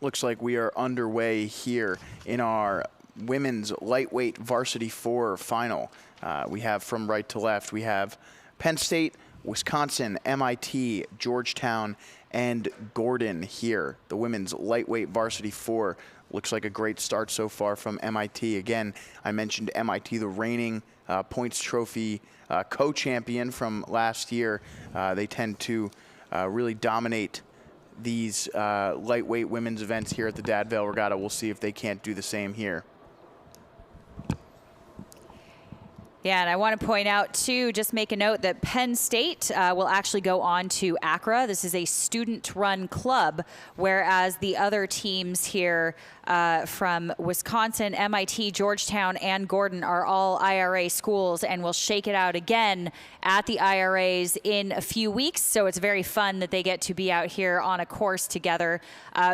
looks like we are underway here in our women's lightweight varsity 4 final. We have from right to left, we have Penn State, Wisconsin, MIT, Georgetown, and Gordon here. The women's lightweight varsity 4 looks like a great start so far from MIT. Again, I mentioned MIT, the reigning points trophy co-champion from last year. They tend to really dominate these lightweight women's events here at the Vail Regatta. We'll see if they can't do the same here. Yeah, and I want to point out, too, just make a note that Penn State will actually go on to Accra. This is a student-run club, whereas the other teams here from Wisconsin, MIT, Georgetown, and Gordon are all IRA schools and will shake it out again at the IRAs in a few weeks. So it's very fun that they get to be out here on a course together.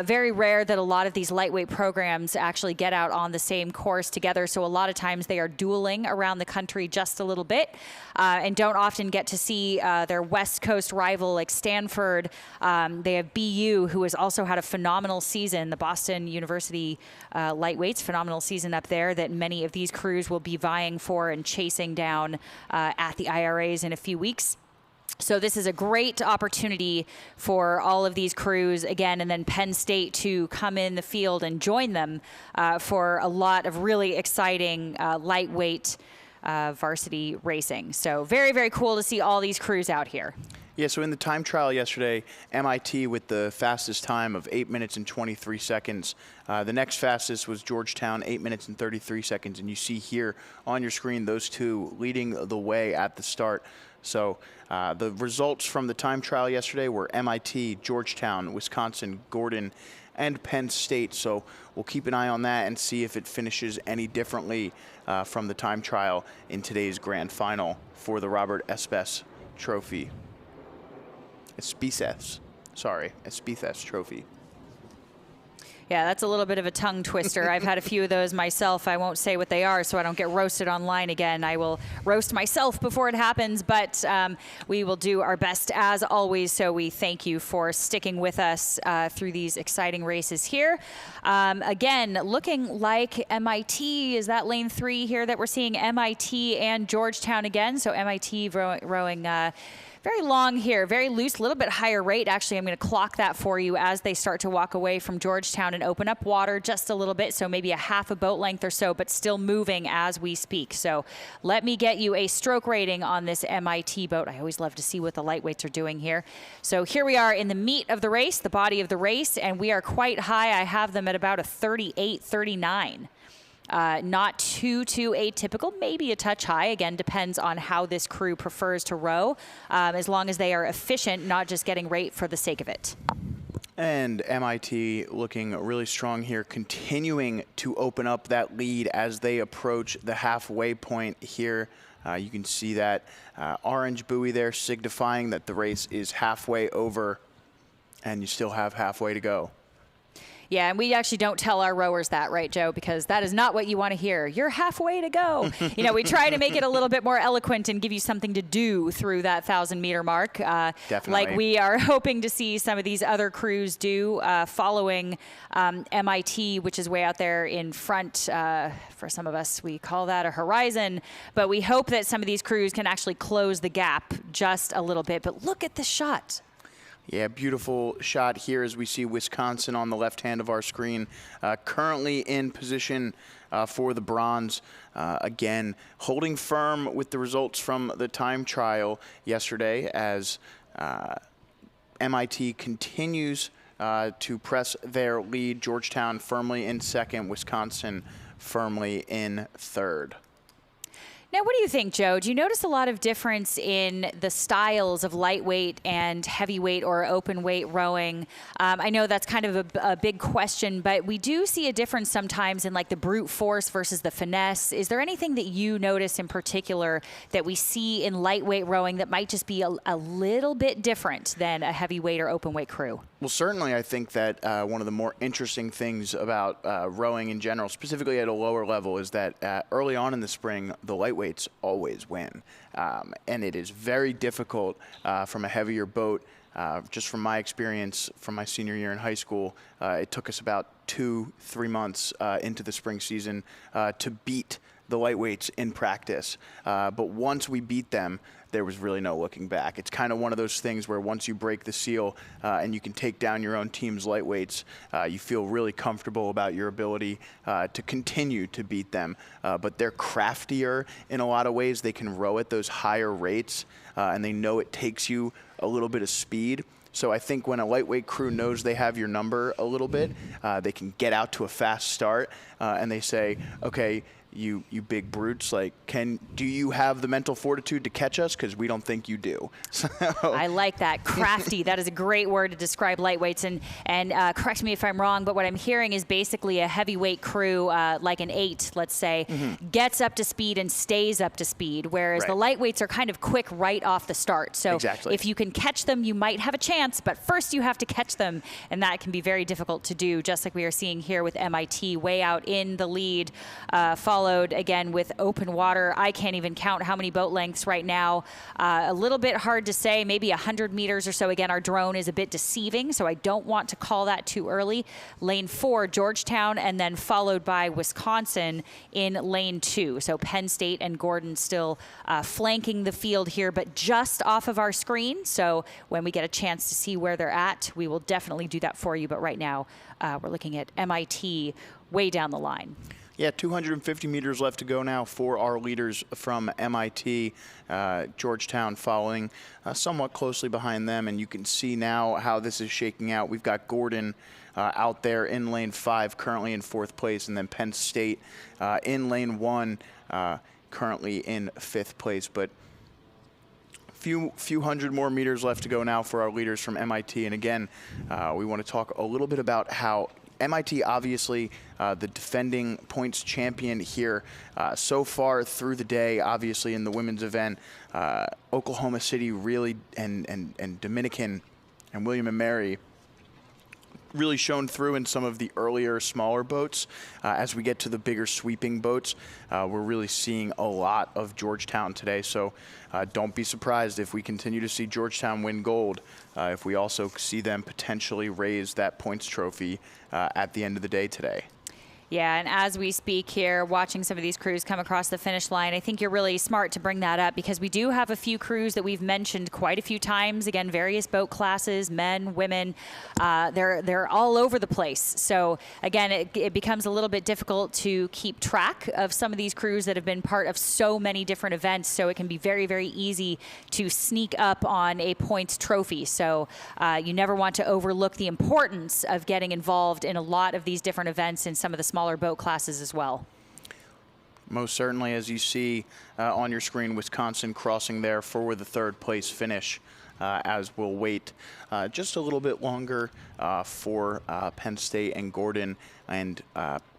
Very rare that a lot of these lightweight programs actually get out on the same course together. So a lot of times they are dueling around the country just a little bit and don't often get to see their West Coast rival like Stanford. They have BU, who has also had a phenomenal season, the Boston University lightweights, phenomenal season up there that many of these crews will be vying for and chasing down at the IRAs in a few weeks. So this is a great opportunity for all of these crews, again, and then Penn State to come in the field and join them for a lot of really exciting lightweight varsity racing. So very, very cool to see all these crews out here. Yeah, so in the time trial yesterday, MIT with the fastest time of 8 minutes and 23 seconds. The next fastest was Georgetown, 8 minutes and 33 seconds. And you see here on your screen those two leading the way at the start. So the results from the time trial yesterday were MIT, Georgetown, Wisconsin, Gordon, and Penn State. So we'll keep an eye on that and see if it finishes any differently from the time trial in today's grand final for the Robert Espes Trophy. Espes Trophy. Yeah, that's a little bit of a tongue twister. I've had a few of those myself. I won't say what they are so I don't get roasted online again. I will roast myself before it happens, but we will do our best as always. So we thank you for sticking with us through these exciting races here. Again, looking like MIT, is that lane 3 here that we're seeing MIT and Georgetown again? So MIT rowing very long here, very loose, a little bit higher rate. Actually, I'm going to clock that for you as they start to walk away from Georgetown and open up water just a little bit, so maybe a half a boat length or so, but still moving as we speak. So let me get you a stroke rating on this MIT boat. I always love to see what the lightweights are doing here. So here we are in the meat of the race, the body of the race, and we are quite high. I have them at about a 38, 39. Not too atypical, maybe a touch high. Again, depends on how this crew prefers to row, as long as they are efficient, not just getting rate for the sake of it. And MIT looking really strong here, continuing to open up that lead as they approach the halfway point here. You can see that orange buoy there signifying that the race is halfway over, and you still have halfway to go. Yeah, and we actually don't tell our rowers that, right, Joe? Because that is not what you want to hear. You're halfway to go. You know, we try to make it a little bit more eloquent and give you something to do through that 1,000-meter mark. Definitely. Like we are hoping to see some of these other crews do following MIT, which is way out there in front. For some of us, we call that a horizon. But we hope that some of these crews can actually close the gap just a little bit. But look at the shot. Yeah, beautiful shot here as we see Wisconsin on the left hand of our screen, currently in position for the bronze. Again, holding firm with the results from the time trial yesterday as MIT continues to press their lead. Georgetown firmly in second, Wisconsin firmly in third. Now, what do you think, Joe? Do you notice a lot of difference in the styles of lightweight and heavyweight or open weight rowing? I know that's kind of a big question, but we do see a difference sometimes in like the brute force versus the finesse. Is there anything that you notice in particular that we see in lightweight rowing that might just be a little bit different than a heavyweight or open weight crew? Well, certainly I think that one of the more interesting things about rowing in general, specifically at a lower level, is that early on in the spring, the lightweights always win. And it is very difficult from a heavier boat just from my experience from my senior year in high school, it took us about 2-3 months into the spring season to beat the lightweights in practice. But once we beat them, there was really no looking back. It's kind of one of those things where once you break the seal and you can take down your own team's lightweights, you feel really comfortable about your ability to continue to beat them. But they're craftier in a lot of ways. They can row at those higher rates, and they know it takes you a little bit of speed. So I think when a lightweight crew knows they have your number a little bit, they can get out to a fast start, and they say, okay, you big brutes, like, do you have the mental fortitude to catch us? Because we don't think you do. So. I like that. Crafty. That is a great word to describe lightweights. And correct me if I'm wrong, but what I'm hearing is basically a heavyweight crew, like an 8, let's say, gets up to speed and stays up to speed, whereas the lightweights are kind of quick right off the start. So if you can catch them, you might have a chance, but first you have to catch them, and that can be very difficult to do, just like we are seeing here with MIT way out in the lead, followed again with open water. I can't even count how many boat lengths right now. A little bit hard to say, maybe 100 meters or so. Again, our drone is a bit deceiving, so I don't want to call that too early. Lane 4, Georgetown, and then followed by Wisconsin in lane 2. So Penn State and Gordon still flanking the field here, but just off of our screen. So when we get a chance to see where they're at, we will definitely do that for you. But right now, we're looking at MIT way down the line. Yeah, 250 meters left to go now for our leaders from MIT. Georgetown following somewhat closely behind them, and you can see now how this is shaking out. We've got Gordon out there in lane 5, currently in 4th place, and then Penn State in lane 1, currently in 5th place. But few hundred more meters left to go now for our leaders from MIT. And again, we want to talk a little bit about how MIT, obviously, the defending points champion here so far through the day, obviously in the women's event. Oklahoma City really, and Dominican and William and Mary really shown through in some of the earlier smaller boats. As we get to the bigger sweeping boats, we're really seeing a lot of Georgetown today. So don't be surprised if we continue to see Georgetown win gold, if we also see them potentially raise that points trophy at the end of the day today. Yeah, and as we speak here, watching some of these crews come across the finish line, I think you're really smart to bring that up because we do have a few crews that we've mentioned quite a few times. Again, various boat classes, men, women, they're all over the place. So again, it becomes a little bit difficult to keep track of some of these crews that have been part of so many different events. So it can be very, very easy to sneak up on a points trophy. So you never want to overlook the importance of getting involved in a lot of these different events in some of the smaller boat classes as well. Most certainly, as you see on your screen, Wisconsin crossing there for the 3rd place finish, as we'll wait just a little bit longer for Penn State and Gordon. And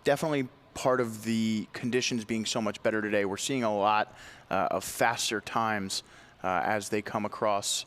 definitely part of the conditions being so much better today, we're seeing a lot of faster times as they come across